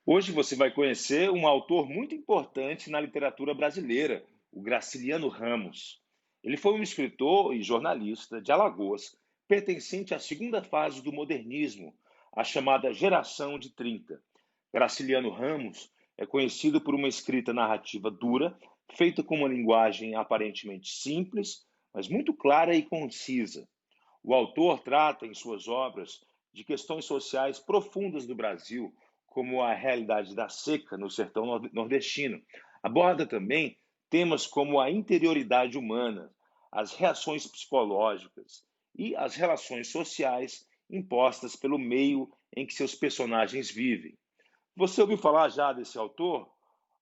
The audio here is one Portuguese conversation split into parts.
Hoje você vai conhecer um autor muito importante na literatura brasileira, o Graciliano Ramos. Ele foi um escritor e jornalista de Alagoas, pertencente à segunda fase do modernismo, a chamada Geração de 30. Graciliano Ramos é conhecido por uma escrita narrativa dura, feita com uma linguagem aparentemente simples, mas muito clara e concisa. O autor trata em suas obras de questões sociais profundas do Brasil, como a realidade da seca no sertão nordestino. Aborda também temas como a interioridade humana, as reações psicológicas e as relações sociais impostas pelo meio em que seus personagens vivem. Você ouviu falar já desse autor?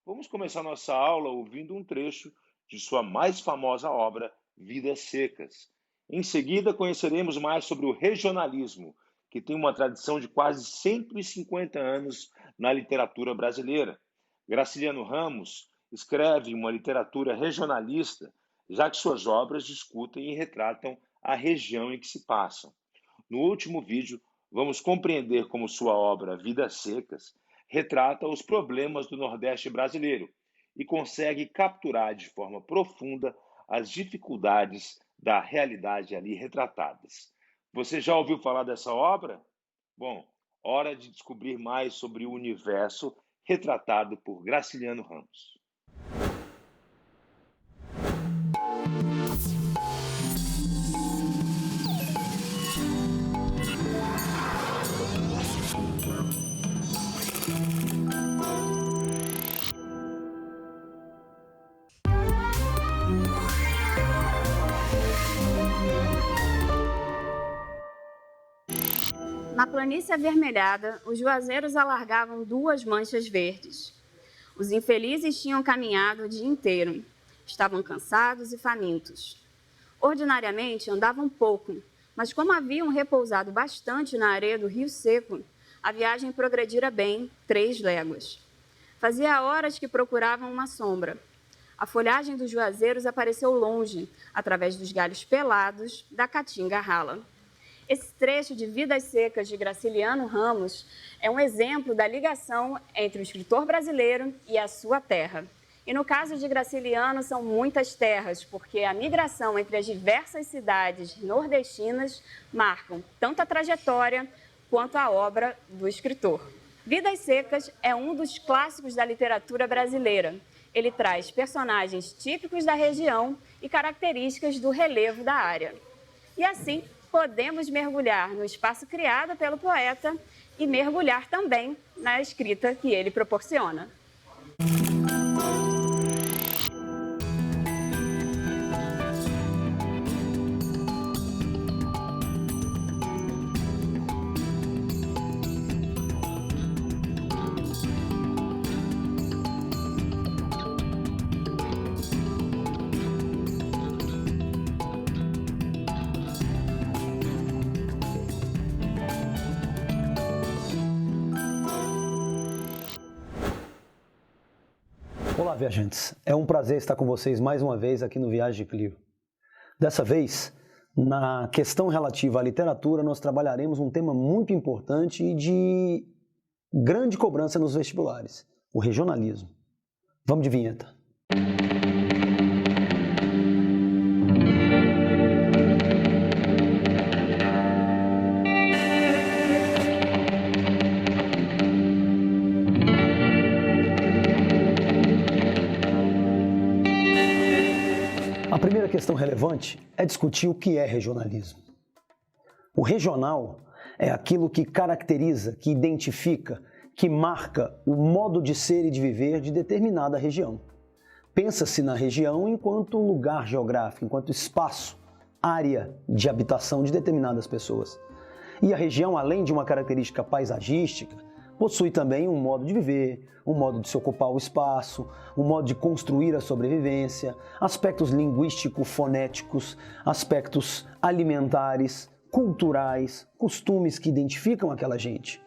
Vamos começar nossa aula ouvindo um trecho de sua mais famosa obra, Vidas Secas. Em seguida, conheceremos mais sobre o regionalismo, que tem uma tradição de quase 150 anos na literatura brasileira. Graciliano Ramos escreve uma literatura regionalista, já que suas obras discutem e retratam a região em que se passam. No último vídeo, vamos compreender como sua obra Vidas Secas retrata os problemas do Nordeste brasileiro e consegue capturar de forma profunda as dificuldades da realidade ali retratadas. Você já ouviu falar dessa obra? Bom, hora de descobrir mais sobre o universo retratado por Graciliano Ramos. Na planície avermelhada, os juazeiros alargavam duas manchas verdes. Os infelizes tinham caminhado o dia inteiro. Estavam cansados e famintos. Ordinariamente andavam pouco, mas como haviam repousado bastante na areia do rio seco, a viagem progredira bem 3 léguas. Fazia horas que procuravam uma sombra. A folhagem dos juazeiros apareceu longe, através dos galhos pelados da caatinga rala. Esse trecho de Vidas Secas de Graciliano Ramos é um exemplo da ligação entre o escritor brasileiro e a sua terra. E no caso de Graciliano, são muitas terras, porque a migração entre as diversas cidades nordestinas marcam tanto a trajetória quanto a obra do escritor. Vidas Secas é um dos clássicos da literatura brasileira. Ele traz personagens típicos da região e características do relevo da área. E assim, podemos mergulhar no espaço criado pelo poeta e mergulhar também na escrita que ele proporciona. Olá, viajantes! É um prazer estar com vocês mais uma vez aqui no Viagem de Clio. Dessa vez, na questão relativa à literatura, nós trabalharemos um tema muito importante e de grande cobrança nos vestibulares, o regionalismo. Vamos de vinheta. A primeira questão relevante é discutir o que é regionalismo. O regional é aquilo que caracteriza, que identifica, que marca o modo de ser e de viver de determinada região. Pensa-se na região enquanto lugar geográfico, enquanto espaço, área de habitação de determinadas pessoas. E a região, além de uma característica paisagística, possui também um modo de viver, um modo de se ocupar o espaço, um modo de construir a sobrevivência, aspectos linguístico-fonéticos, aspectos alimentares, culturais, costumes que identificam aquela gente.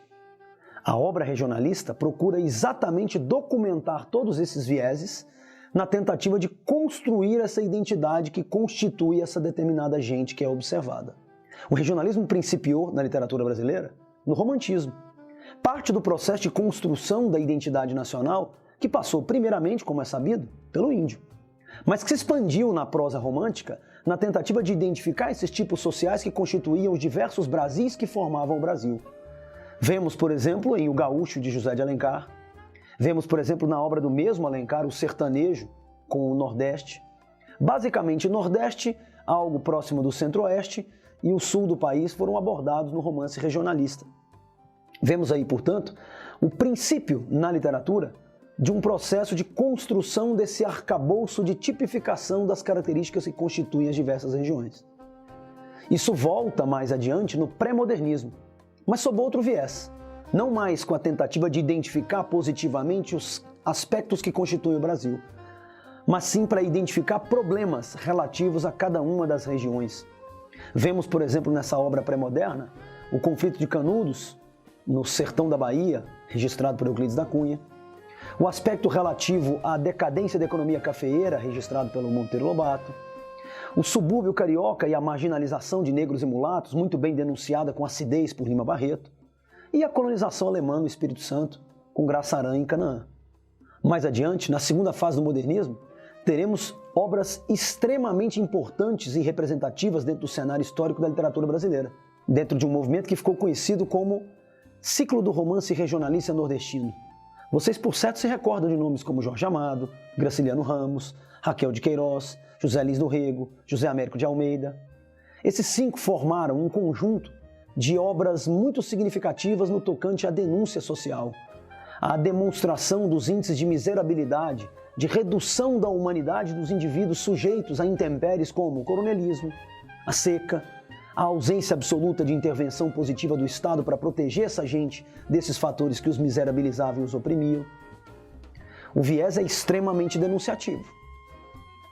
A obra regionalista procura exatamente documentar todos esses vieses na tentativa de construir essa identidade que constitui essa determinada gente que é observada. O regionalismo principiou na literatura brasileira no romantismo. Parte do processo de construção da identidade nacional que passou primeiramente, como é sabido, pelo índio, mas que se expandiu na prosa romântica na tentativa de identificar esses tipos sociais que constituíam os diversos Brasis que formavam o Brasil. Vemos, por exemplo, em O Gaúcho, de José de Alencar. Vemos, por exemplo, na obra do mesmo Alencar, o sertanejo com o Nordeste. Basicamente, o Nordeste, algo próximo do Centro-Oeste, e o Sul do país foram abordados no romance regionalista. Vemos aí, portanto, o princípio na literatura de um processo de construção desse arcabouço de tipificação das características que constituem as diversas regiões. Isso volta mais adiante no pré-modernismo, mas sob outro viés, não mais com a tentativa de identificar positivamente os aspectos que constituem o Brasil, mas sim para identificar problemas relativos a cada uma das regiões. Vemos, por exemplo, nessa obra pré-moderna, o conflito de Canudos, no sertão da Bahia, registrado por Euclides da Cunha, o aspecto relativo à decadência da economia cafeeira, registrado pelo Monteiro Lobato, o subúrbio carioca e a marginalização de negros e mulatos, muito bem denunciada com acidez por Lima Barreto, e a colonização alemã no Espírito Santo, com Graça Aranha em Canaã. Mais adiante, na segunda fase do modernismo, teremos obras extremamente importantes e representativas dentro do cenário histórico da literatura brasileira, dentro de um movimento que ficou conhecido como Ciclo do Romance Regionalista Nordestino. Vocês, por certo, se recordam de nomes como Jorge Amado, Graciliano Ramos, Raquel de Queiroz, José Lins do Rego, José Américo de Almeida. Esses 5 formaram um conjunto de obras muito significativas no tocante à denúncia social, à demonstração dos índices de miserabilidade, de redução da humanidade dos indivíduos sujeitos a intempéries como o coronelismo, a seca, a ausência absoluta de intervenção positiva do Estado para proteger essa gente desses fatores que os miserabilizavam e os oprimiam. O viés é extremamente denunciativo.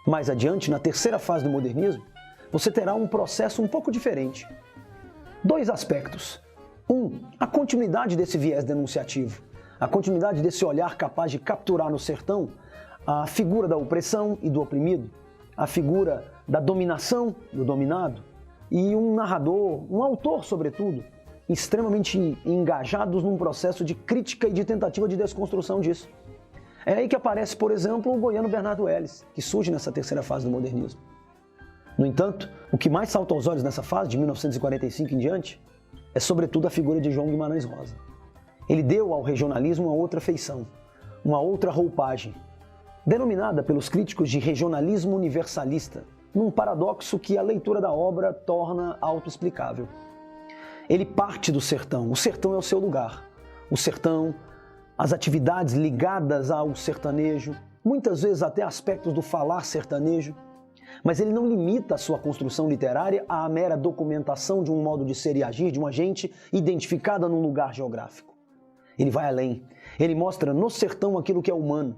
Mais adiante, na terceira fase do modernismo, você terá um processo um pouco diferente. 2 aspectos. A continuidade desse viés denunciativo, a continuidade desse olhar capaz de capturar no sertão a figura da opressão e do oprimido, a figura da dominação do dominado, e um narrador, um autor, sobretudo, extremamente engajados num processo de crítica e de tentativa de desconstrução disso. É aí que aparece, por exemplo, o goiano Bernardo Ellis, que surge nessa terceira fase do modernismo. No entanto, o que mais salta aos olhos nessa fase, de 1945 em diante, é sobretudo a figura de João Guimarães Rosa. Ele deu ao regionalismo uma outra feição, uma outra roupagem, denominada pelos críticos de regionalismo universalista, num paradoxo que a leitura da obra torna autoexplicável. Ele parte do sertão, o sertão é o seu lugar. O sertão, as atividades ligadas ao sertanejo, muitas vezes até aspectos do falar sertanejo, mas ele não limita a sua construção literária à mera documentação de um modo de ser e agir de uma gente identificada num lugar geográfico. Ele vai além. Ele mostra no sertão aquilo que é humano.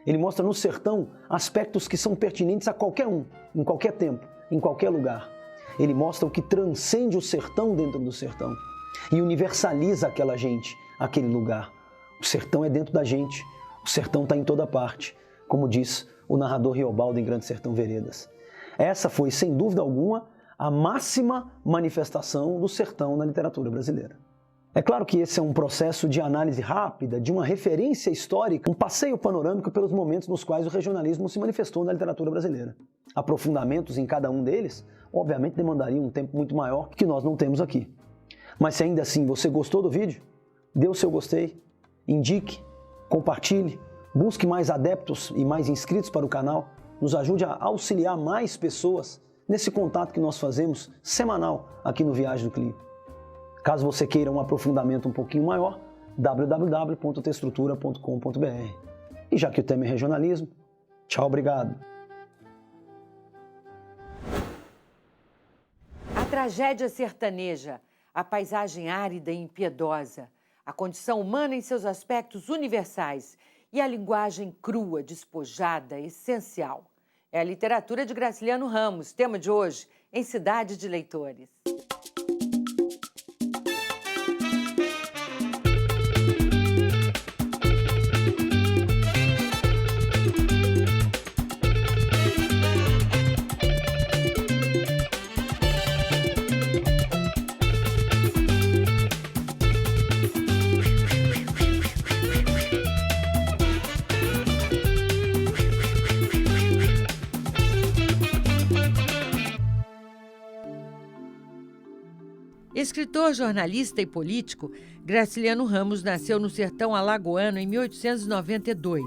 Ele mostra no sertão aspectos que são pertinentes a qualquer um, em qualquer tempo, em qualquer lugar. Ele mostra o que transcende o sertão dentro do sertão e universaliza aquela gente, aquele lugar. O sertão é dentro da gente, o sertão está em toda parte, como diz o narrador Riobaldo em Grande Sertão Veredas. Essa foi, sem dúvida alguma, a máxima manifestação do sertão na literatura brasileira. É claro que esse é um processo de análise rápida, de uma referência histórica, um passeio panorâmico pelos momentos nos quais o regionalismo se manifestou na literatura brasileira. Aprofundamentos em cada um deles, obviamente, demandariam um tempo muito maior que nós não temos aqui. Mas se ainda assim você gostou do vídeo, dê o seu gostei, indique, compartilhe, busque mais adeptos e mais inscritos para o canal, nos ajude a auxiliar mais pessoas nesse contato que nós fazemos semanal aqui no Viagem do Clio. Caso você queira um aprofundamento um pouquinho maior, www.textura.com.br. E já que o tema é regionalismo, tchau, obrigado. A tragédia sertaneja, a paisagem árida e impiedosa, a condição humana em seus aspectos universais e a linguagem crua, despojada, essencial. É a literatura de Graciliano Ramos, tema de hoje, em Cidade de Leitores. Escritor, jornalista e político, Graciliano Ramos nasceu no sertão alagoano em 1892.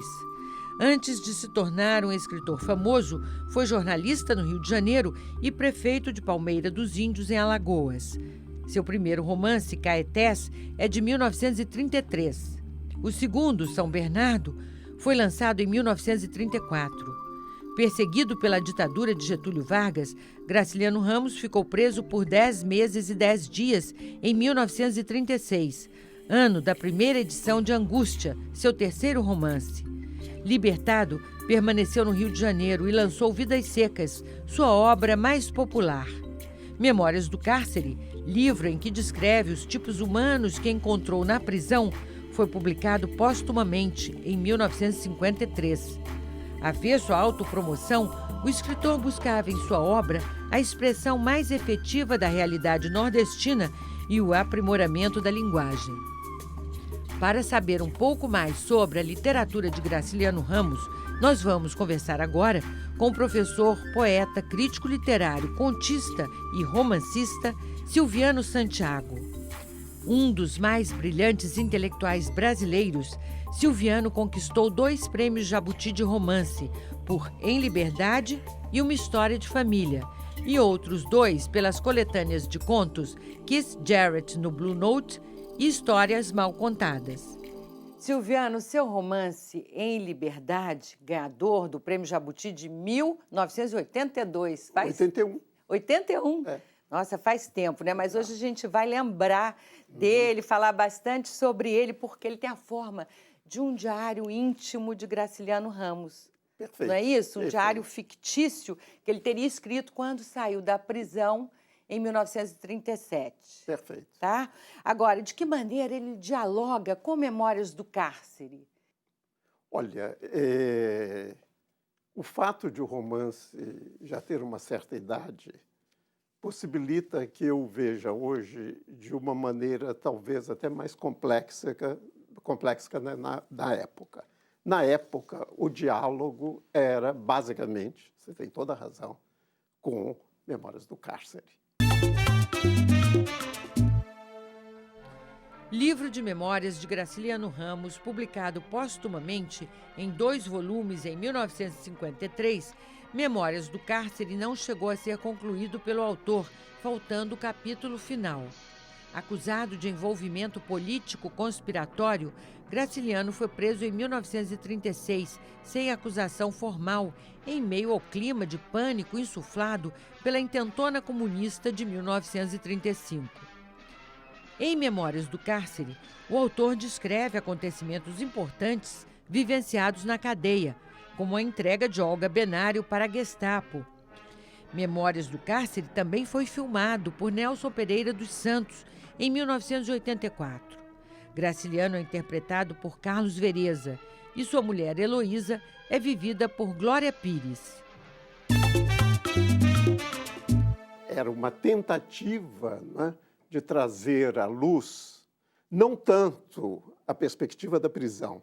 Antes de se tornar um escritor famoso, foi jornalista no Rio de Janeiro e prefeito de Palmeira dos Índios, em Alagoas. Seu primeiro romance, Caetés, é de 1933. O segundo, São Bernardo, foi lançado em 1934. Perseguido pela ditadura de Getúlio Vargas, Graciliano Ramos ficou preso por 10 meses e 10 dias em 1936, ano da primeira edição de Angústia, seu terceiro romance. Libertado, permaneceu no Rio de Janeiro e lançou Vidas Secas, sua obra mais popular. Memórias do Cárcere, livro em que descreve os tipos humanos que encontrou na prisão, foi publicado póstumamente em 1953. Avesso à autopromoção, o escritor buscava em sua obra a expressão mais efetiva da realidade nordestina e o aprimoramento da linguagem. Para saber um pouco mais sobre a literatura de Graciliano Ramos, nós vamos conversar agora com o professor, poeta, crítico literário, contista e romancista Silviano Santiago. Um dos mais brilhantes intelectuais brasileiros, Silviano conquistou 2 prêmios Jabuti de romance, por Em Liberdade e Uma História de Família, e outros 2 pelas coletâneas de contos Kiss Jarrett no Blue Note e Histórias Mal Contadas. Silviano, seu romance Em Liberdade, ganhador do prêmio Jabuti de 1982. 81. 81? É. Nossa, faz tempo, né? Mas hoje a gente vai lembrar dele, falar bastante sobre ele, porque ele tem a forma de um diário íntimo de Graciliano Ramos. Perfeito. Não é isso? Um Perfeito. diário fictício que ele teria escrito quando saiu da prisão em 1937. Perfeito. Tá? Agora, de que maneira ele dialoga com Memórias do Cárcere? Olha, o fato de o romance já ter uma certa idade possibilita que eu veja hoje de uma maneira talvez até mais complexa na época. Na época, o diálogo era basicamente, você tem toda a razão, com Memórias do Cárcere. Livro de Memórias de Graciliano Ramos, publicado póstumamente em 2 volumes em 1953, Memórias do Cárcere não chegou a ser concluído pelo autor, faltando o capítulo final. Acusado de envolvimento político conspiratório, Graciliano foi preso em 1936, sem acusação formal, em meio ao clima de pânico insuflado pela intentona comunista de 1935. Em Memórias do Cárcere, o autor descreve acontecimentos importantes vivenciados na cadeia, como a entrega de Olga Benário para a Gestapo. Memórias do Cárcere também foi filmado por Nelson Pereira dos Santos, em 1984. Graciliano é interpretado por Carlos Vereza e sua mulher Heloísa é vivida por Glória Pires. Era uma tentativa, né, de trazer à luz não tanto a perspectiva da prisão,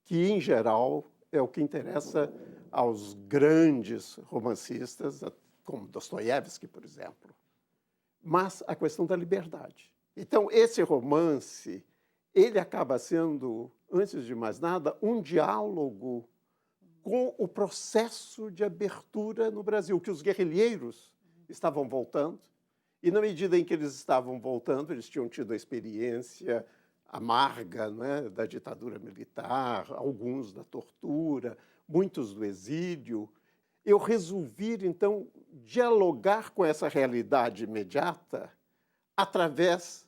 que, em geral, é o que interessa aos grandes romancistas, como Dostoiévski, por exemplo, mas a questão da liberdade. Então, esse romance, ele acaba sendo, antes de mais nada, um diálogo com o processo de abertura no Brasil, que os guerrilheiros estavam voltando, e na medida em que eles estavam voltando, eles tinham tido a experiência amarga, né, da ditadura militar, alguns da tortura, muitos do exílio. Eu resolvi, então, dialogar com essa realidade imediata através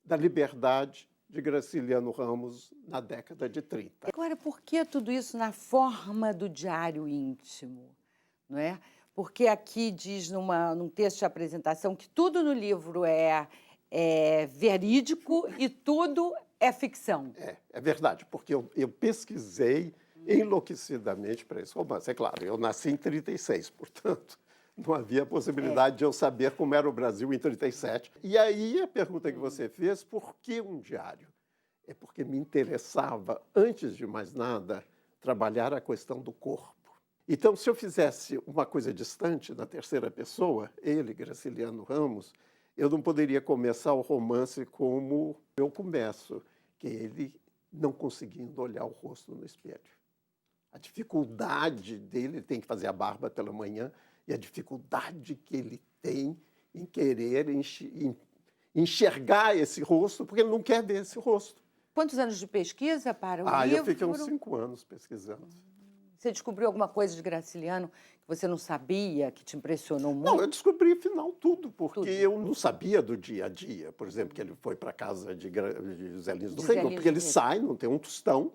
da liberdade de Graciliano Ramos na década de 30. Agora, por que tudo isso na forma do diário íntimo? Não é? Porque aqui diz num texto de apresentação que tudo no livro é verídico e tudo é ficção. É verdade, porque eu pesquisei enlouquecidamente para esse romance. É claro, eu nasci em 36, portanto, não havia possibilidade de eu saber como era o Brasil em 37. E aí a pergunta que você fez, por que um diário? É porque me interessava, antes de mais nada, trabalhar a questão do corpo. Então, se eu fizesse uma coisa distante, na terceira pessoa, ele, Graciliano Ramos, eu não poderia começar o romance como eu começo, que é ele não conseguindo olhar o rosto no espelho. A dificuldade dele, tem que fazer a barba pela manhã, e a dificuldade que ele tem em querer enxergar esse rosto, porque ele não quer ver esse rosto. Quantos anos de pesquisa para o livro? Eu fiquei uns 5 anos pesquisando. Você descobriu alguma coisa de Graciliano que você não sabia, que te impressionou muito? Não, eu descobri, afinal, tudo, porque eu não sabia do dia a dia. Por exemplo, que ele foi para a casa de Zé Lins do Rego, porque ele sai, não tem um tostão,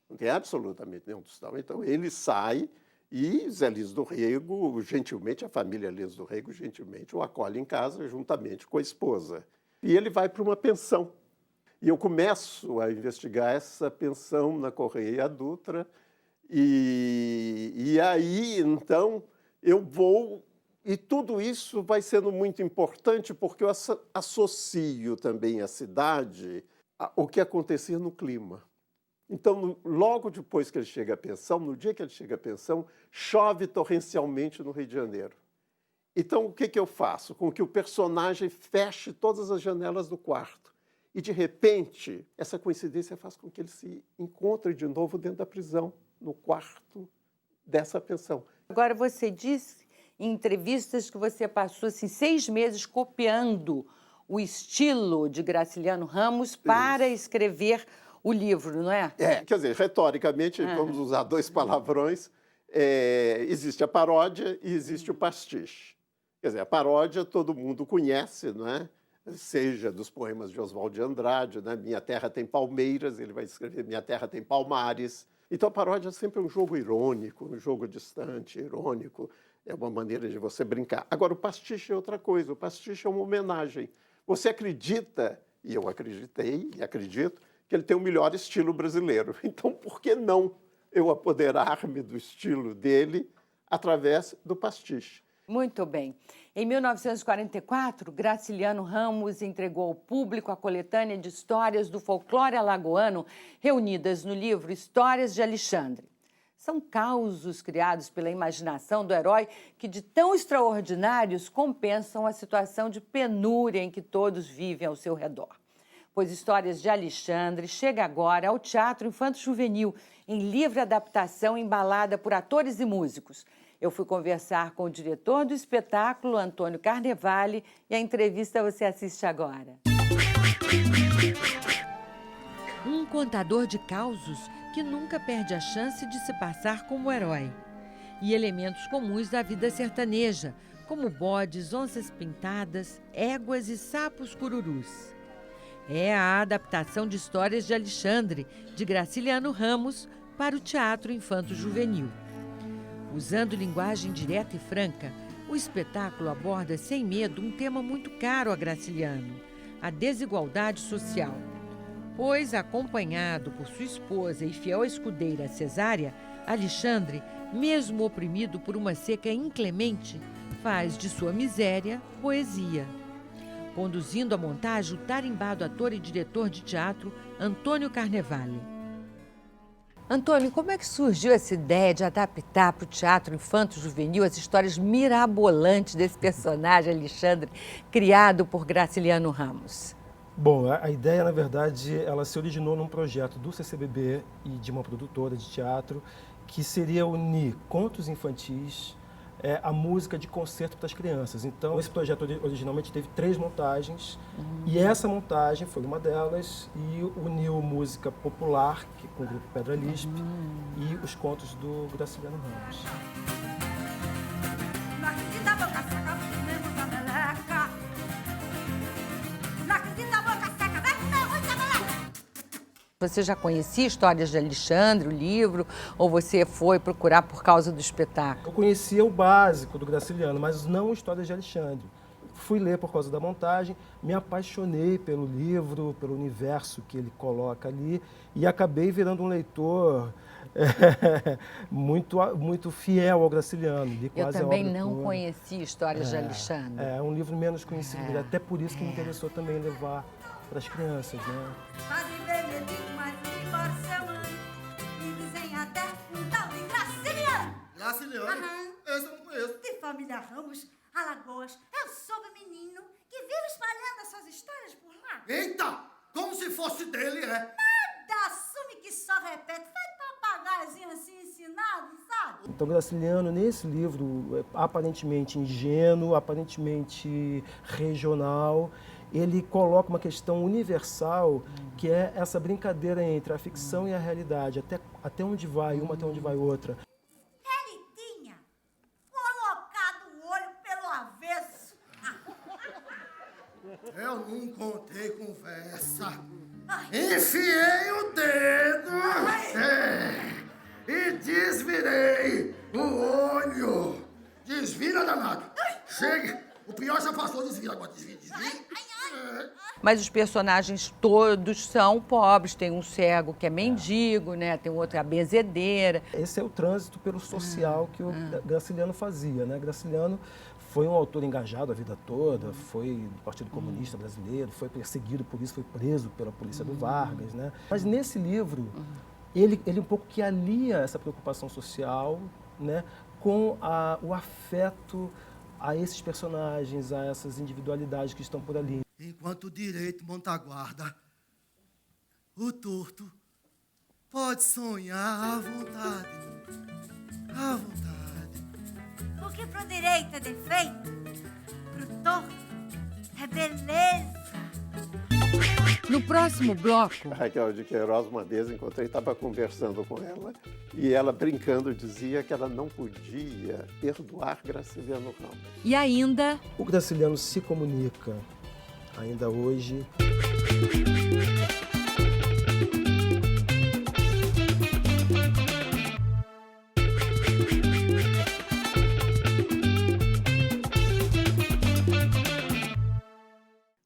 não tem absolutamente nenhum tostão. Então, ele sai e Zé Lins do Rego, gentilmente, a família Lins do Rego, gentilmente, o acolhe em casa juntamente com a esposa. E ele vai para uma pensão. E eu começo a investigar essa pensão na Correia Dutra. E aí, então, eu vou... E tudo isso vai sendo muito importante porque eu associo também a cidade ao que acontecia no clima. Então, logo depois que ele chega à pensão, no dia que ele chega à pensão, chove torrencialmente no Rio de Janeiro. Então, o que eu faço? Com que o personagem feche todas as janelas do quarto. E, de repente, essa coincidência faz com que ele se encontre de novo dentro da prisão, no quarto dessa pensão. Agora, você disse em entrevistas que você passou assim, 6 meses copiando o estilo de Graciliano Ramos para escrever o livro, não é? Quer dizer, retoricamente, vamos usar 2 palavrões, existe a paródia e existe o pastiche. Quer dizer, a paródia todo mundo conhece, não é? Seja dos poemas de Oswald de Andrade, né? Minha terra tem palmeiras, ele vai escrever Minha terra tem palmares. Então, a paródia sempre é um jogo irônico, um jogo distante, irônico. É uma maneira de você brincar. Agora, o pastiche é outra coisa. O pastiche é uma homenagem. Você acredita, e eu acreditei e acredito, que ele tem o melhor estilo brasileiro. Então, por que não eu apoderar-me do estilo dele através do pastiche? Muito bem. Em 1944, Graciliano Ramos entregou ao público a coletânea de histórias do folclore alagoano reunidas no livro Histórias de Alexandre. São causos criados pela imaginação do herói que, de tão extraordinários, compensam a situação de penúria em que todos vivem ao seu redor. Pois Histórias de Alexandre chega agora ao Teatro Infanto-Juvenil, em livre adaptação embalada por atores e músicos. Eu fui conversar com o diretor do espetáculo, Antônio Carnevale, e a entrevista você assiste agora. Um contador de causos que nunca perde a chance de se passar como herói. E elementos comuns da vida sertaneja, como bodes, onças pintadas, éguas e sapos cururus. É a adaptação de Histórias de Alexandre, de Graciliano Ramos, para o Teatro Infanto-Juvenil. Usando linguagem direta e franca, o espetáculo aborda sem medo um tema muito caro a Graciliano, a desigualdade social. Pois, acompanhado por sua esposa e fiel escudeira Cesária, Alexandre, mesmo oprimido por uma seca inclemente, faz de sua miséria poesia. Conduzindo a montagem o tarimbado ator e diretor de teatro Antônio Carnevale. Antônio, como é que surgiu essa ideia de adaptar para o teatro infanto-juvenil as histórias mirabolantes desse personagem, Alexandre, criado por Graciliano Ramos? Bom, a ideia, na verdade, ela se originou num projeto do CCBB e de uma produtora de teatro que seria unir contos infantis a música de concerto para as crianças. Então, esse projeto originalmente teve 3 montagens, e essa montagem foi uma delas, e uniu música popular, com o grupo Pedra Lisp, e os contos do Graciliano Ramos. Você já conhecia Histórias de Alexandre, o livro, ou você foi procurar por causa do espetáculo? Eu conhecia o básico do Graciliano, mas não Histórias de Alexandre. Fui ler por causa da montagem, me apaixonei pelo livro, pelo universo que ele coloca ali, e acabei virando um leitor muito fiel ao Graciliano. Li quase Eu também a obra não toda. conhecia Histórias de Alexandre. É um livro menos conhecido, até por isso que me interessou também levar para as crianças, né? Padre Benedito, mas embora ser mãe, e dizem até um tal de Graciliano. Graciliano? Esse eu não conheço. De família Ramos, Alagoas. Eu soube, menino, que vive espalhando essas histórias por lá. Eita! Como se fosse dele, é? Nada, assume que só repete. Faz papagaiozinho assim ensinado, sabe? Então, Graciliano, nesse livro, aparentemente ingênuo, aparentemente regional, ele coloca uma questão universal, que é essa brincadeira entre a ficção e a realidade. Até onde vai uma, até onde vai outra. Ele tinha colocado o olho pelo avesso. Eu não contei conversa. Enfiei o dedo e desvirei o olho. Desvira, danado. Chega. O pior já passou, desvira agora. Desvira. Mas os personagens todos são pobres. Tem um cego que é mendigo, né? Tem um outro que é a benzedeira. Esse é o trânsito pelo social que o Graciliano fazia, né? Graciliano foi um autor engajado a vida toda, foi do Partido Comunista Brasileiro, foi perseguido por isso, foi preso pela polícia do Vargas, né? Mas nesse livro, ele um pouco que alia essa preocupação social, né, com o afeto a esses personagens, a essas individualidades que estão por ali. Enquanto o direito monta a guarda, o torto pode sonhar à vontade. À vontade. Porque pro direito é defeito, pro torto é beleza. No próximo bloco... A Raquel de Queiroz, uma vez encontrei, estava conversando com ela, e ela, brincando, dizia que ela não podia perdoar Graciliano Ramos. E ainda... O Graciliano se comunica, ainda hoje.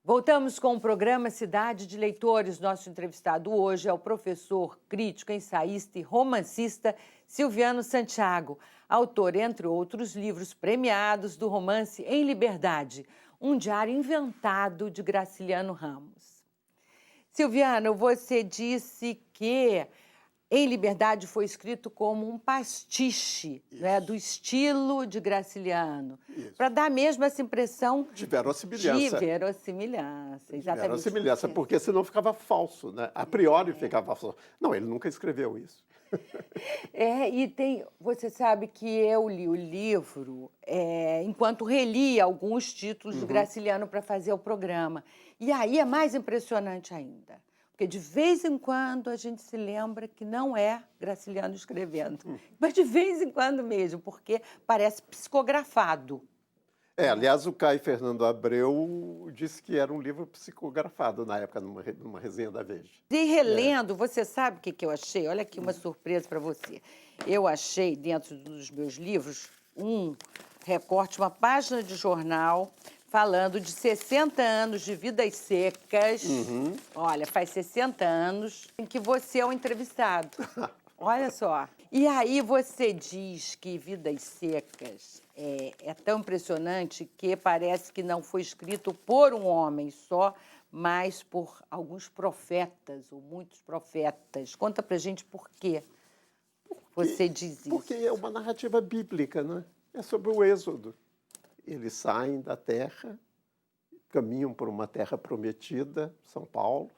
Voltamos com o programa Cidade de Leitores. Nosso entrevistado hoje é o professor, crítico, ensaísta e romancista Silviano Santiago, autor, entre outros livros premiados, do romance Em Liberdade, um diário inventado de Graciliano Ramos. Silviano, você disse que Em Liberdade foi escrito como um pastiche, né, do estilo de Graciliano, para dar mesmo essa impressão de verossimilhança. De verossimilhança, exatamente. Verossimilhança, porque senão ficava falso, né? A priori ficava falso. Não, ele nunca escreveu isso. Você sabe que eu li o livro enquanto relia alguns títulos do Graciliano para fazer o programa. E aí é mais impressionante ainda. Porque de vez em quando a gente se lembra que não é Graciliano escrevendo. Mas de vez em quando mesmo, porque parece psicografado. Aliás, o Caio Fernando Abreu disse que era um livro psicografado na época, numa resenha da Veja. E relendo, você sabe o que eu achei? Olha aqui uma surpresa para você. Eu achei, dentro dos meus livros, um recorte, uma página de jornal falando de 60 anos de Vidas Secas. Olha, faz 60 anos em que você é o entrevistado. Olha só. E aí você diz que Vidas Secas é tão impressionante que parece que não foi escrito por um homem só, mas por alguns profetas, ou muitos profetas. Conta pra gente por quê você diz isso. Porque é uma narrativa bíblica, né? É sobre o Êxodo. Eles saem da terra, caminham por uma terra prometida, São Paulo,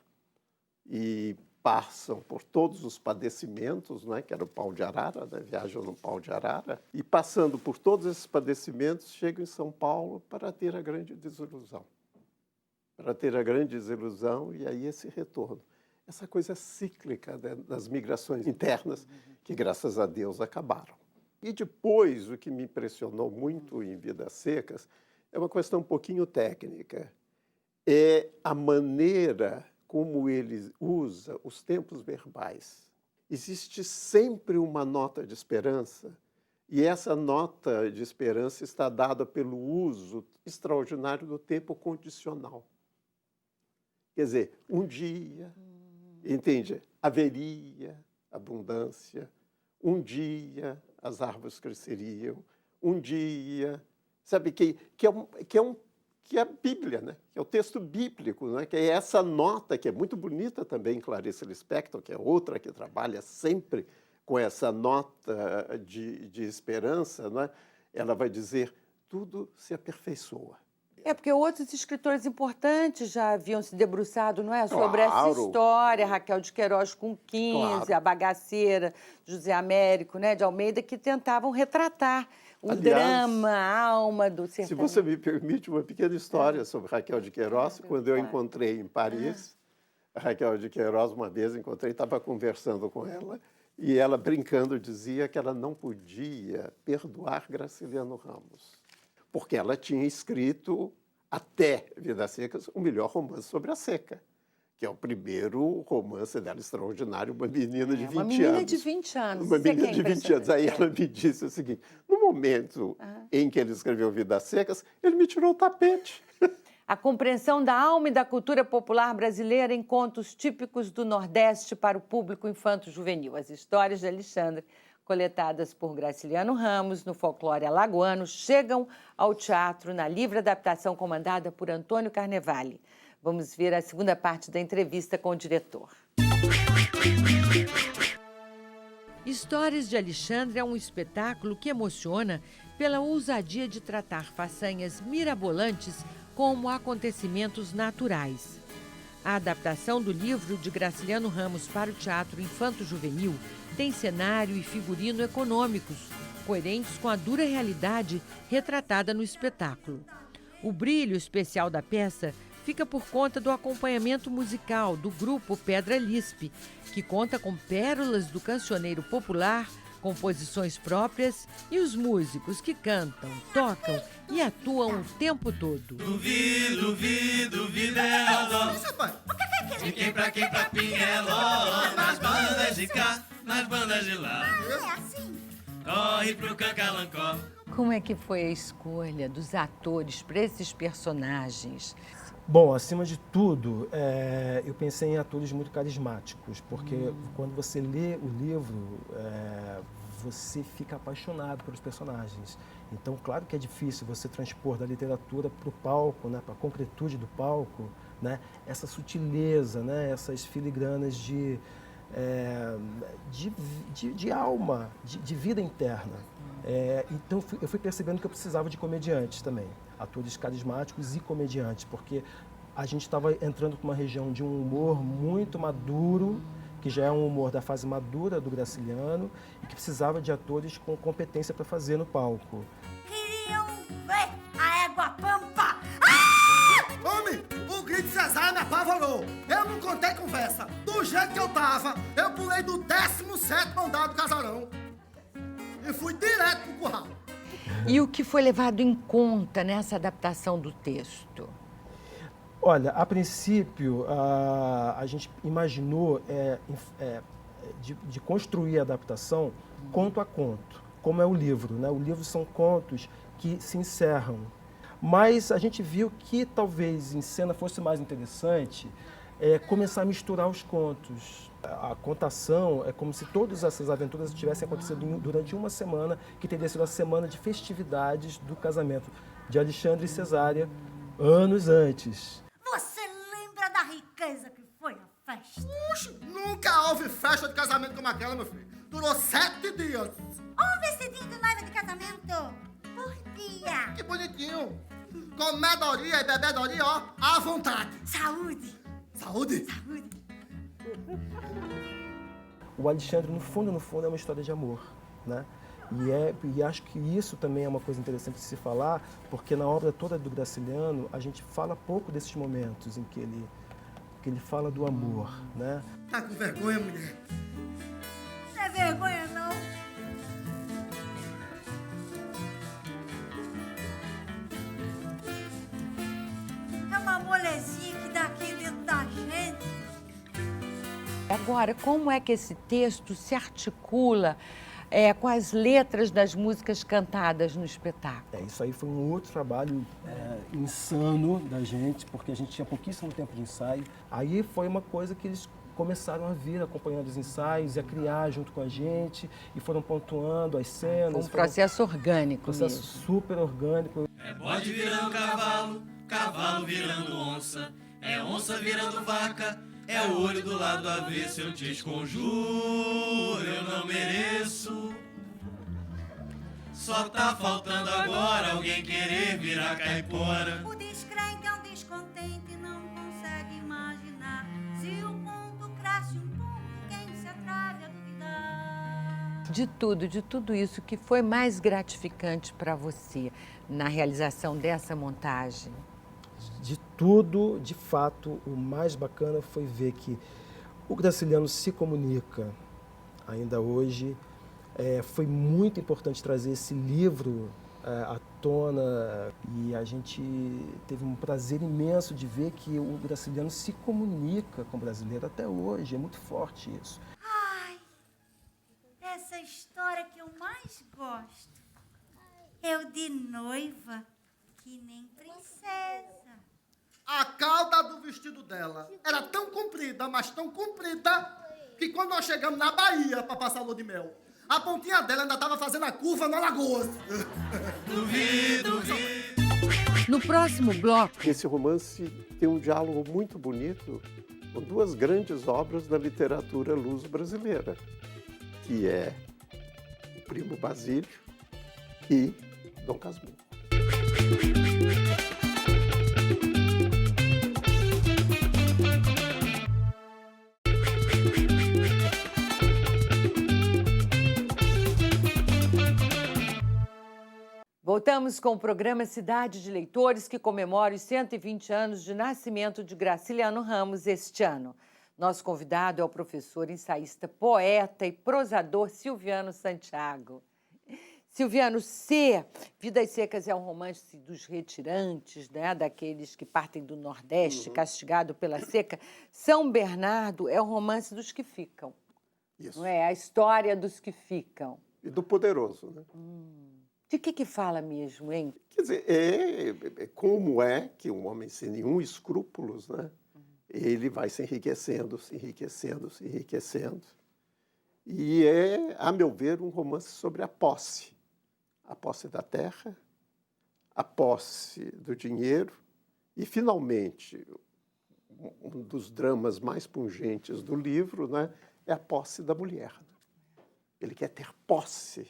e passam por todos os padecimentos, né, que era o pau de arara, né, viajam no pau de arara, e passando por todos esses padecimentos, chegam em São Paulo para ter a grande desilusão. Para ter a grande desilusão e aí esse retorno. Essa coisa cíclica, né, das migrações internas, que graças a Deus acabaram. E depois, o que me impressionou muito em Vidas Secas é uma questão um pouquinho técnica. É a maneira como ele usa os tempos verbais. Existe sempre uma nota de esperança, e essa nota de esperança está dada pelo uso extraordinário do tempo condicional. Quer dizer, um dia, entende? Haveria abundância, um dia as árvores cresceriam, um dia, sabe, que é a Bíblia, né? Que é o texto bíblico, né? Que é essa nota, que é muito bonita também, Clarice Lispector, que é outra que trabalha sempre com essa nota de esperança, né? Ela vai dizer, tudo se aperfeiçoa. É porque outros escritores importantes já haviam se debruçado, não é? Sobre Claro. essa história, Raquel de Queiroz com 15, Claro. A Bagaceira, José Américo, né, de Almeida, que tentavam retratar o Aliás, drama, a alma do Se sertanejo. você me permite uma pequena história sobre Raquel de Queiroz, quando eu encontrei em Paris, a Raquel de Queiroz, uma vez encontrei, estava conversando com ela, e ela, brincando, dizia que ela não podia perdoar Graciliano Ramos, porque ela tinha escrito, até Vidas Secas, o melhor romance sobre a seca, que é o primeiro romance dela extraordinário, uma menina de 20 anos. Uma menina de 20 anos. Uma Isso é que menina é de 20 anos. Aí impressionante. ela me disse o seguinte, no momento em que ele escreveu Vidas Secas, ele me tirou o tapete. A compreensão da alma e da cultura popular brasileira em contos típicos do Nordeste para o público infanto-juvenil. As histórias de Alexandre, coletadas por Graciliano Ramos no folclore alagoano, chegam ao teatro na livre adaptação comandada por Antônio Carnevale. Vamos ver a segunda parte da entrevista com o diretor. Histórias de Alexandre é um espetáculo que emociona pela ousadia de tratar façanhas mirabolantes como acontecimentos naturais. A adaptação do livro de Graciliano Ramos para o teatro infanto-juvenil tem cenário e figurino econômicos, coerentes com a dura realidade retratada no espetáculo. O brilho especial da peça fica por conta do acompanhamento musical do grupo Pedra Lispe, que conta com pérolas do cancioneiro popular, composições próprias e os músicos que cantam, tocam e atuam o tempo todo. Duvido é o dó. De quem pra Pinheló, nas bandas de cá, nas bandas de lá. É assim. Corre pro Cancalancó. Como é que foi a escolha dos atores para esses personagens? Bom, acima de tudo, eu pensei em atores muito carismáticos, porque quando você lê o livro, você fica apaixonado pelos personagens. Então, claro que é difícil você transpor da literatura para o palco, né, para a concretude do palco, né, essa sutileza, né, essas filigranas de alma, de vida interna. Então, eu fui percebendo que eu precisava de comediantes também, atores carismáticos e comediantes, porque a gente estava entrando para uma região de um humor muito maduro, que já é um humor da fase madura do Graciliano, e que precisava de atores com competência para fazer no palco. Queriam ver a égua pampa. Homem, o grito de Cesária me apavorou. Eu não contei conversa. Do jeito que eu tava, eu pulei do 17º andar do casarão e fui direto pro curral. E o que foi levado em conta nessa adaptação do texto? Olha, a princípio, a gente imaginou de construir a adaptação conto a conto, como é o livro, né? O livro são contos que se encerram. Mas a gente viu que talvez em cena fosse mais interessante começar a misturar os contos. A contação é como se todas essas aventuras tivessem acontecido durante uma semana, que teria sido a semana de festividades do casamento de Alexandre e Cesária, anos antes. Você lembra da riqueza que foi a festa? Puxa, nunca houve festa de casamento como aquela, meu filho. Durou 7 dias. Um vestidinho de noiva de casamento por dia. Que bonitinho. Comedoria e bebedoria, ó, à vontade. Saúde. Saúde? Saúde. O Alexandre, no fundo, é uma história de amor, né? E acho que isso também é uma coisa interessante de se falar, porque na obra toda do Graciliano, a gente fala pouco desses momentos em que ele fala do amor, né? Tá com vergonha, mulher? Não é vergonha, não. É uma molezinha que dá aqui dentro da gente. Agora, como é que esse texto se articula com as letras das músicas cantadas no espetáculo? Isso aí foi um outro trabalho insano da gente, porque a gente tinha pouquíssimo tempo de ensaio. Aí foi uma coisa que eles começaram a vir acompanhando os ensaios e a criar junto com a gente, e foram pontuando as cenas. Foi um processo orgânico processo mesmo. Super orgânico. É bode virando cavalo, cavalo virando onça, é onça virando vaca, é o olho do lado avesso, eu te esconjuro, eu não mereço. Só tá faltando agora alguém querer virar caipora. O descrente é um descontente, não consegue imaginar. Se o mundo cresce um pouco, quem se atreve a duvidar? De tudo isso, que foi mais gratificante para você na realização dessa montagem? De tudo, de fato, o mais bacana foi ver que o Graciliano se comunica ainda hoje. Foi muito importante trazer esse livro à tona e a gente teve um prazer imenso de ver que o Graciliano se comunica com o brasileiro até hoje. É muito forte isso. Ai, essa história que eu mais gosto. Eu de noiva, que nem princesa. A cauda do vestido dela era tão comprida, mas tão comprida, que quando nós chegamos na Bahia para passar a lua de mel, a pontinha dela ainda estava fazendo a curva no Alagoas. Duvido. No próximo bloco, Esse romance tem um diálogo muito bonito com duas grandes obras da literatura luso-brasileira, que é O Primo Basílio e Dom Casmurro. voltamos com o programa Cidade de Leitores, que comemora os 120 anos de nascimento de Graciliano Ramos este ano. Nosso convidado é o professor, ensaísta, poeta e prosador Silviano Santiago. Silviano, Vidas Secas é um romance dos retirantes, né? Daqueles que partem do Nordeste, castigado pela seca. São Bernardo é um romance dos que ficam. Isso. Não é? A história dos que ficam. E do poderoso, né? De que fala mesmo, hein? Quer dizer, como é que um homem sem nenhum escrúpulos, né? Ele vai se enriquecendo, se enriquecendo, se enriquecendo. E é, a meu ver, um romance sobre a posse. A posse da terra, a posse do dinheiro e, finalmente, um dos dramas mais pungentes do livro, né, é a posse da mulher. Ele quer ter posse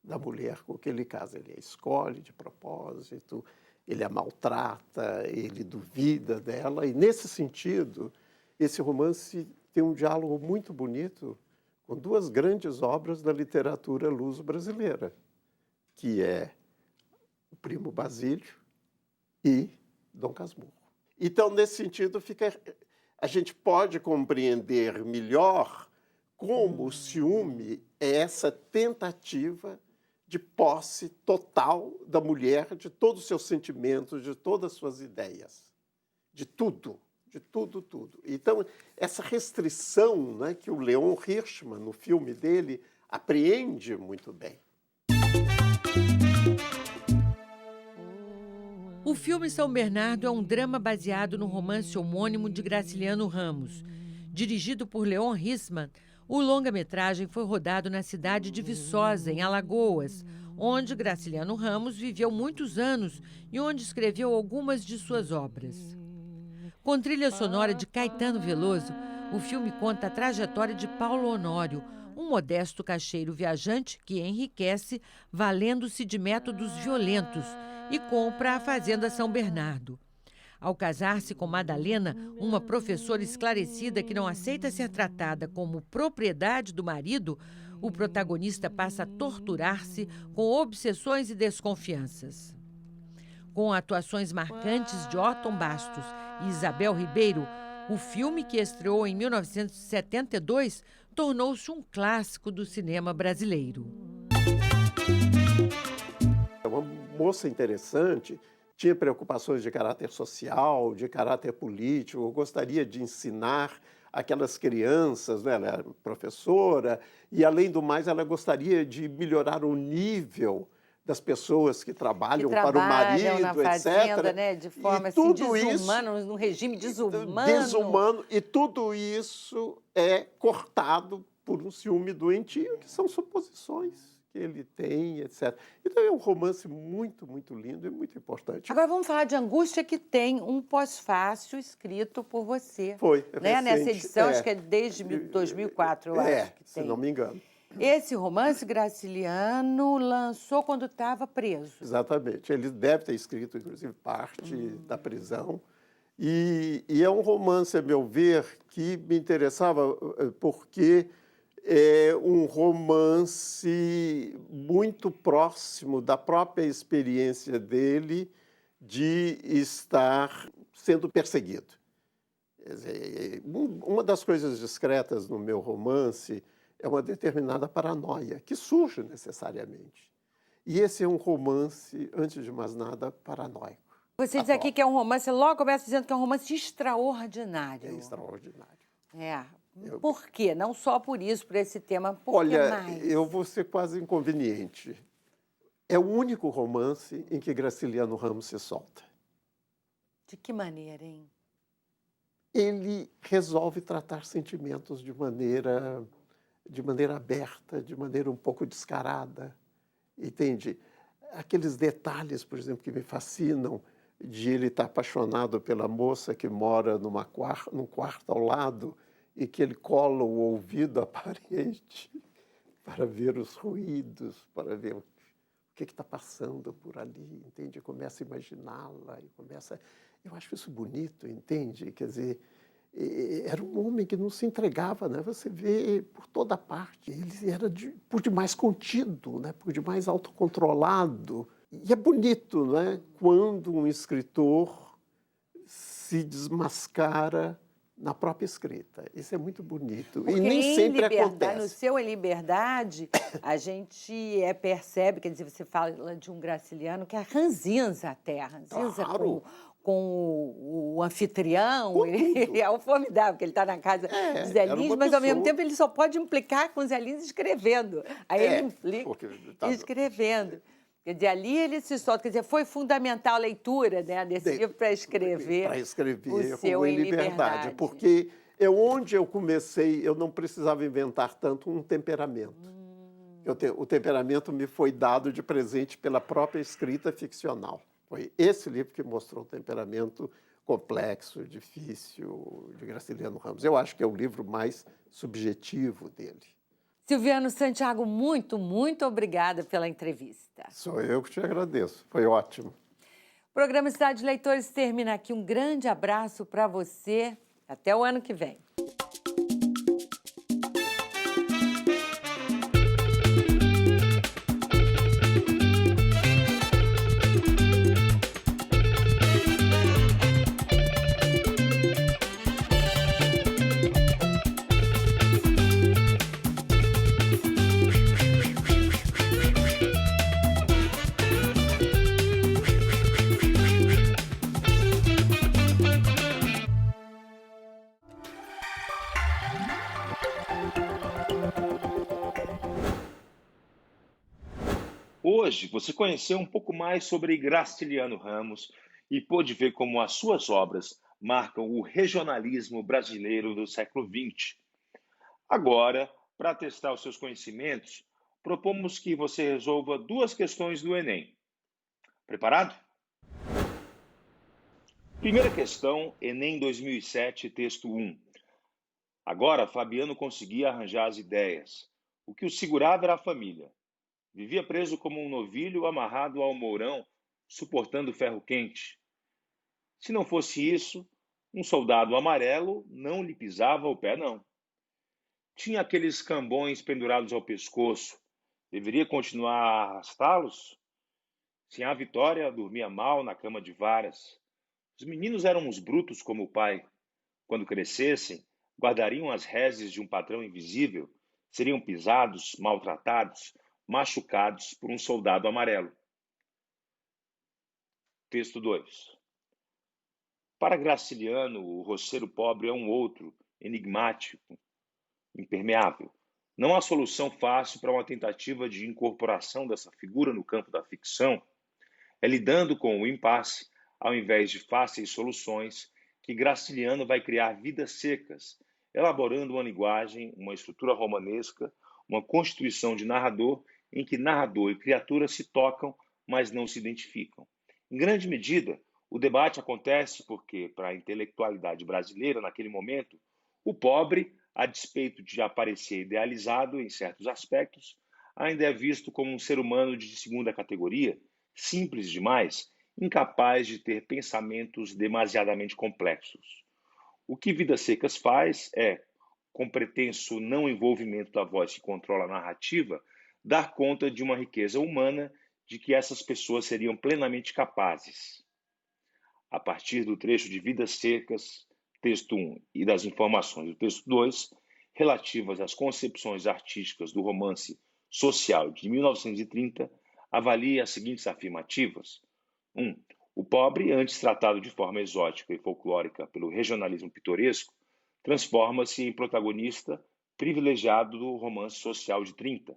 da mulher com que ele casa. Ele a escolhe de propósito, ele a maltrata, ele duvida dela. E, nesse sentido, esse romance tem um diálogo muito bonito com duas grandes obras da literatura luso-brasileira, que é O Primo Basílio e Dom Casmurro. Então, nesse sentido, a gente pode compreender melhor como o ciúme é essa tentativa de posse total da mulher, de todos os seus sentimentos, de todas as suas ideias, de tudo, tudo. Então, essa restrição, né, que o Leon Hirschman, no filme dele, apreende muito bem. O filme São Bernardo é um drama baseado no romance homônimo de Graciliano Ramos. Dirigido por Leon Hirschman, o longa-metragem foi rodado na cidade de Viçosa, em Alagoas, onde Graciliano Ramos viveu muitos anos e onde escreveu algumas de suas obras. Com trilha sonora de Caetano Veloso, o filme conta a trajetória de Paulo Honório, um modesto caixeiro viajante que enriquece valendo-se de métodos violentos e compra a fazenda São Bernardo. Ao casar-se com Madalena, uma professora esclarecida que não aceita ser tratada como propriedade do marido, o protagonista passa a torturar-se com obsessões e desconfianças. Com atuações marcantes de Otton Bastos e Isabel Ribeiro, o filme, que estreou em 1972, tornou-se um clássico do cinema brasileiro. É uma moça interessante, tinha preocupações de caráter social, de caráter político, gostaria de ensinar aquelas crianças, né? Ela era professora, e, além do mais, ela gostaria de melhorar o nível das pessoas que trabalham para o marido, na fazenda, etc. Né? De forma assim, desumana, num regime desumano. E tudo isso é cortado por um ciúme doentio, que são suposições que ele tem, etc. Então é um romance muito, muito lindo e muito importante. Agora vamos falar de Angústia, que tem um pós-fácil escrito por você. Foi, né? recente, Nessa edição, acho que é desde 2004, eu acho que se tem. não me engano. Esse romance Graciliano lançou quando estava preso. Exatamente. Ele deve ter escrito, inclusive, parte da prisão. E é um romance, a meu ver, que me interessava porque é um romance muito próximo da própria experiência dele de estar sendo perseguido. Quer dizer, uma das coisas discretas no meu romance é uma determinada paranoia, que surge necessariamente. E esse é um romance, antes de mais nada, paranoico. Você diz aqui que é um romance, logo começa dizendo que é um romance extraordinário. É extraordinário. É. Por quê? Não só por isso, por esse tema, por que mais? Eu vou ser quase inconveniente. É o único romance em que Graciliano Ramos se solta. De que maneira, hein? Ele resolve tratar sentimentos de maneira aberta, de maneira um pouco descarada, entende? Aqueles detalhes, por exemplo, que me fascinam, de ele estar apaixonado pela moça que mora num quarto ao lado e que ele cola o ouvido à parede para ver os ruídos, para ver o que está passando por ali, entende? Começa a imaginá-la e começa... Eu acho isso bonito, entende? Quer dizer, era um homem que não se entregava, né? Você vê por toda parte. Ele era por demais contido, né? Por demais autocontrolado. E é bonito, né? Quando um escritor se desmascara na própria escrita. Isso é muito bonito. Porque e nem sempre acontece. No seu Em Liberdade, a gente percebe, quer dizer, você fala de um Graciliano que é ranzinza até, ranzinza Claro. com o anfitrião. Ele é o formidável, porque ele está na casa de Zé Lins, mas ao mesmo tempo ele só pode implicar com Zé Lins escrevendo. Aí ele implica escrevendo. Quer dizer, ali ele se solta. Quer dizer, foi fundamental a leitura, né, desse livro para escrever o seu Em Liberdade. Porque é onde eu comecei, eu não precisava inventar tanto um temperamento. O temperamento me foi dado de presente pela própria escrita ficcional. Foi esse livro que mostrou o temperamento complexo, difícil de Graciliano Ramos. Eu acho que é o livro mais subjetivo dele. Silviano Santiago, muito, muito obrigada pela entrevista. Sou eu que te agradeço. Foi ótimo. O programa Cidade de Leitores termina aqui. Um grande abraço para você. Até o ano que vem. Hoje você conheceu um pouco mais sobre Graciliano Ramos e pôde ver como as suas obras marcam o regionalismo brasileiro do século XX. Agora, para testar os seus conhecimentos, propomos que você resolva 2 questões do Enem. Preparado? Primeira questão, Enem 2007, texto 1. Agora, Fabiano conseguia arranjar as ideias. O que o segurava era a família. Vivia preso como um novilho amarrado ao mourão, suportando ferro quente. Se não fosse isso, um soldado amarelo não lhe pisava o pé, não. Tinha aqueles cambões pendurados ao pescoço. Deveria continuar a arrastá-los? Sinhá Vitória dormia mal na cama de varas. Os meninos eram uns brutos como o pai. Quando crescessem, guardariam as reses de um patrão invisível, seriam pisados, maltratados, machucados por um soldado amarelo. Texto 2. Para Graciliano, o roceiro pobre é um outro, enigmático, impermeável. Não há solução fácil para uma tentativa de incorporação dessa figura no campo da ficção. É lidando com o impasse, ao invés de fáceis soluções, que Graciliano vai criar vidas secas, elaborando uma linguagem, uma estrutura romanesca, uma constituição de narrador em que narrador e criatura se tocam, mas não se identificam. Em grande medida, o debate acontece porque, para a intelectualidade brasileira, naquele momento, o pobre a despeito de aparecer idealizado em certos aspectos, ainda é visto como um ser humano de segunda categoria, simples demais, incapaz de ter pensamentos demasiadamente complexos. O que Vidas Secas faz é, com pretenso não envolvimento da voz que controla a narrativa, dar conta de uma riqueza humana de que essas pessoas seriam plenamente capazes. A partir do trecho de Vidas Secas, texto 1, e das informações do texto 2, relativas às concepções artísticas do romance social de 1930, avalie as seguintes afirmativas. 1. O pobre, antes tratado de forma exótica e folclórica pelo regionalismo pitoresco, transforma-se em protagonista privilegiado do romance social de 30.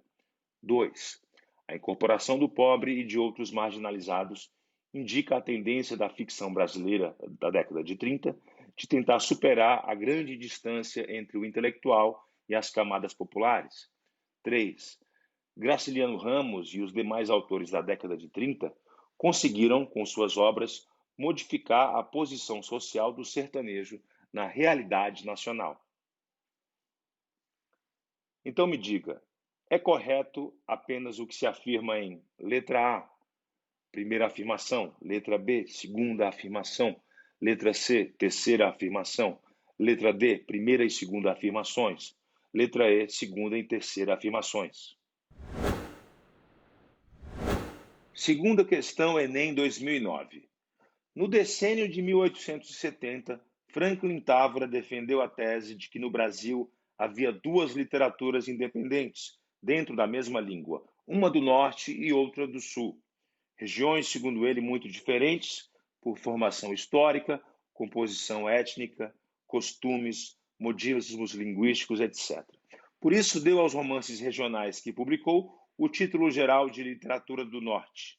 2. A incorporação do pobre e de outros marginalizados indica a tendência da ficção brasileira da década de 30 de tentar superar a grande distância entre o intelectual e as camadas populares. 3. Graciliano Ramos e os demais autores da década de 30 conseguiram, com suas obras, modificar a posição social do sertanejo na realidade nacional. Então me diga, é correto apenas o que se afirma em letra A, primeira afirmação, letra B, segunda afirmação, letra C, terceira afirmação, letra D, primeira e segunda afirmações, letra E, segunda e terceira afirmações? Segunda questão, Enem 2009. No decênio de 1870, Franklin Távora defendeu a tese de que no Brasil havia duas literaturas independentes, dentro da mesma língua, uma do norte e outra do sul. Regiões, segundo ele, muito diferentes, por formação histórica, composição étnica, costumes, modismos linguísticos, etc. Por isso, deu aos romances regionais que publicou o título geral de Literatura do Norte.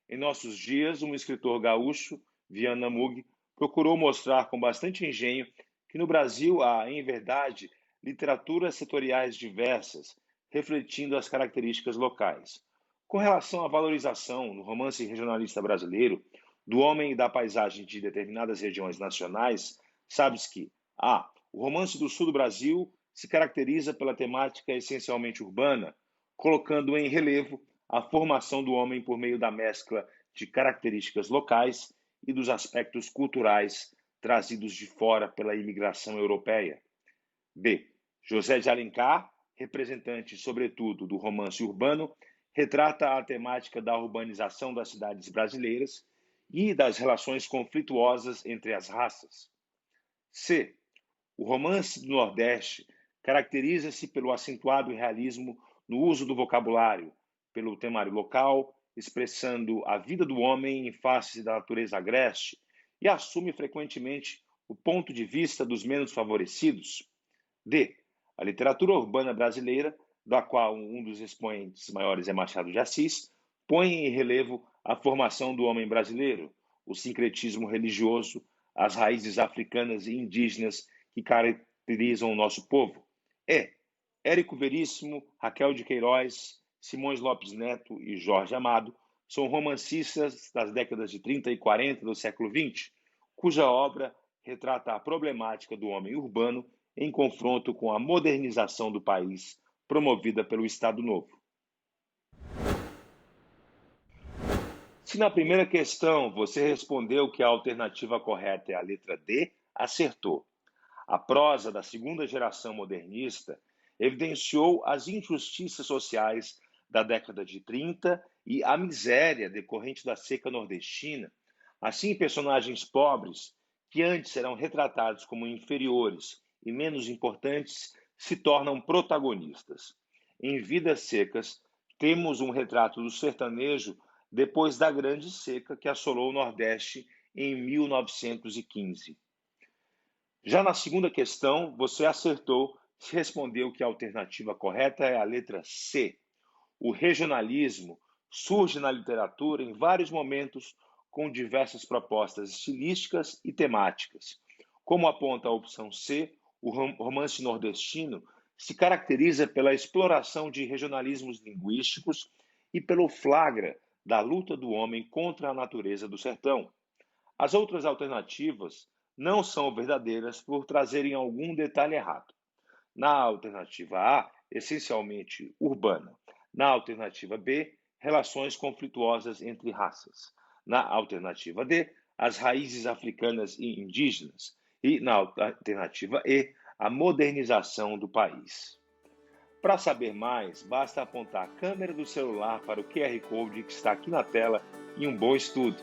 Em nossos dias, um escritor gaúcho, Viana Mug, procurou mostrar com bastante engenho que no Brasil há, em verdade, literaturas setoriais diversas, refletindo as características locais. Com relação à valorização, no romance regionalista brasileiro, do homem e da paisagem de determinadas regiões nacionais, sabe-se que a. O romance do sul do Brasil se caracteriza pela temática essencialmente urbana, colocando em relevo a formação do homem por meio da mescla de características locais e dos aspectos culturais trazidos de fora pela imigração europeia. B. José de Alencar, representante, sobretudo, do romance urbano, retrata a temática da urbanização das cidades brasileiras e das relações conflituosas entre as raças. C. O romance do Nordeste caracteriza-se pelo acentuado realismo no uso do vocabulário, pelo temário local, expressando a vida do homem em face da natureza agreste e assume frequentemente o ponto de vista dos menos favorecidos. D. A literatura urbana brasileira, da qual um dos expoentes maiores é Machado de Assis, põe em relevo a formação do homem brasileiro, o sincretismo religioso, as raízes africanas e indígenas que caracterizam o nosso povo. E. Érico Veríssimo, Raquel de Queiroz, Simões Lopes Neto e Jorge Amado são romancistas das décadas de 30 e 40 do século XX, cuja obra retrata a problemática do homem urbano em confronto com a modernização do país promovida pelo Estado Novo. Se na primeira questão você respondeu que a alternativa correta é a letra D, acertou. A prosa da segunda geração modernista evidenciou as injustiças sociais da década de 30 e a miséria decorrente da seca nordestina. Assim, personagens pobres, que antes eram retratados como inferiores e menos importantes, se tornam protagonistas. Em Vidas Secas, temos um retrato do sertanejo depois da grande seca que assolou o Nordeste em 1915. Já na segunda questão, você acertou se respondeu que a alternativa correta é a letra C. O regionalismo surge na literatura em vários momentos com diversas propostas estilísticas e temáticas. Como aponta a opção C, o romance nordestino se caracteriza pela exploração de regionalismos linguísticos e pelo flagra da luta do homem contra a natureza do sertão. As outras alternativas não são verdadeiras por trazerem algum detalhe errado. Na alternativa A, essencialmente urbana. Na alternativa B, relações conflituosas entre raças. Na alternativa D, as raízes africanas e indígenas. E na alternativa E, a modernização do país. Para saber mais, basta apontar a câmera do celular para o QR Code que está aqui na tela e um bom estudo.